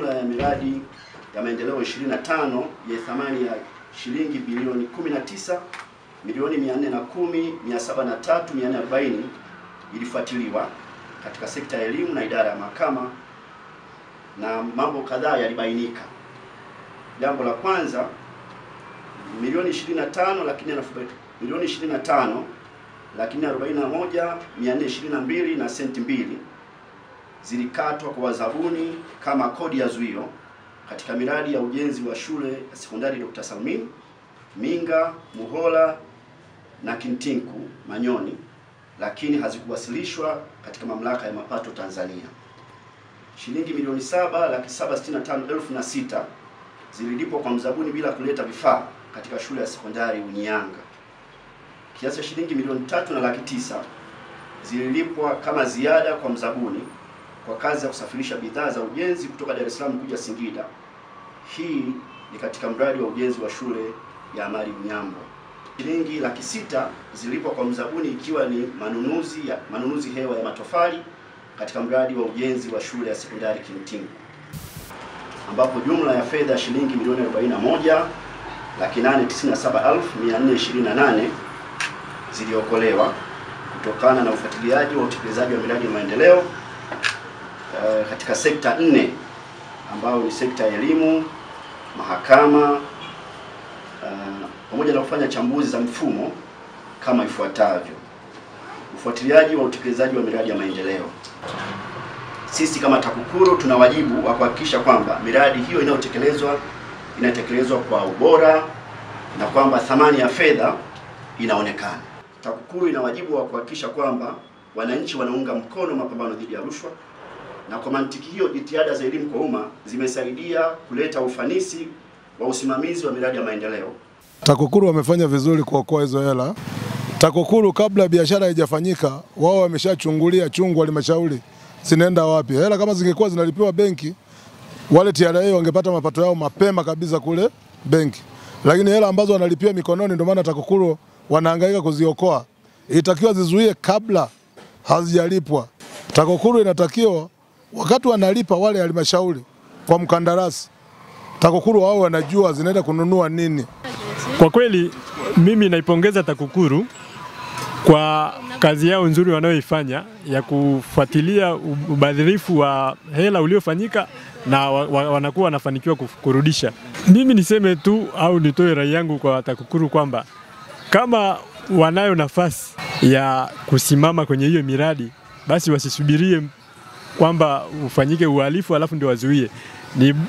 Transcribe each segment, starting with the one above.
jumla ya miradi ya maendeleo 25 ya thamani ya shilingi bilioni 19,410,703,440 ilifuatiliwa katika sekta ya elimu na idara ya mahakama, na mambo kadhaa yalibainika. Jambo la kwanza, milioni 25,421,422 na senti 2 zilikatwa kwa wazabuni kama kodi ya zuio katika miradi ya ujenzi wa shule ya sekondari Dr. Salmin, Minga, Muhola na Kintinku Manyoni, lakini hazikuwasilishwa katika mamlaka ya mapato Tanzania. Shilingi milioni 7,765,006 zililipwa kwa mzabuni bila kuleta vifaa katika shule ya sekondari Unyanga. Kiasi cha shilingi milioni 3,900,000 zililipwa kama ziada kwa mzabuni kwa kazi ya kusafirisha bidhaa za ujenzi kutoka Dar es Salaam kuja Singida. Hii ni katika mradi wa ujenzi wa shule ya Amali Unyambo. Shilingi 600,000 zililipwa kwa mzabuni ikiwa ni manunuzi hewa ya matofali katika mradi wa ujenzi wa shule ya sekondari Kintinku, ambapo jumla ya fedha shilingi milioni 41,897,428 ziliokolewa kutokana na ufuatiliaji wa utekelezaji wa miradi ya maendeleo katika sekta 4 ambayo ni sekta ya elimu, mahakama, pamoja na kufanya chambuzi za mfumo kama ifuatavyo. Ufuatiliaji wa utekelezaji wa miradi ya maendeleo. Sisi kama TAKUKURU tuna wajibu wa kuhakikisha kwamba miradi hiyo inatekelezwa kwa ubora na kwamba thamani ya fedha inaonekana. TAKUKURU ina wajibu wa kuhakikisha kwamba wananchi wanaunga mkono mapambano dhidi ya rushwa, na kwa mantiki hiyo jitihada za elimu kwa umma zimesaidia kuleta ufanisi wa usimamizi wa miradi ya maendeleo. TAKUKURU wamefanya vizuri kuokoa hizo hela. TAKUKURU kabla biashara haijafanyika, wao wameshachungulia chungu halmashauri zinaenda wapi. Hela kama zingekuwa zinalipiwa benki, wale TRA wangepata mapato yao mapema kabisa kule benki. Lakini hela ambazo wanalipia mikononi, ndio maana TAKUKURU wanahangaika kuziokoa. Itakiwa zizuie kabla hazijalipwa. TAKUKURU inatakiwa wakati wanalipa wale halmashauri kwa mkandarasi, TAKUKURU wao wanajua zinaenda kununua nini. Kwa kweli mimi naipongeza TAKUKURU kwa kazi yao nzuri wanayoifanya ya kufuatilia ubadhirifu wa hela uliofanyika na wanakuwa wanafanikiwa kurudisha. Mimi niseme tu au nitoe rai yangu kwa TAKUKURU kwamba kama wanayo nafasi ya kusimama kwenye hiyo miradi, basi wasisubirie kwamba ufanyike uhalifu alafu ndio wazuie.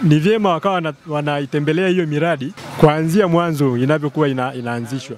Ni vyema wakawa wanaitembelea hiyo miradi kuanzia mwanzo inavyokuwa inaanzishwa.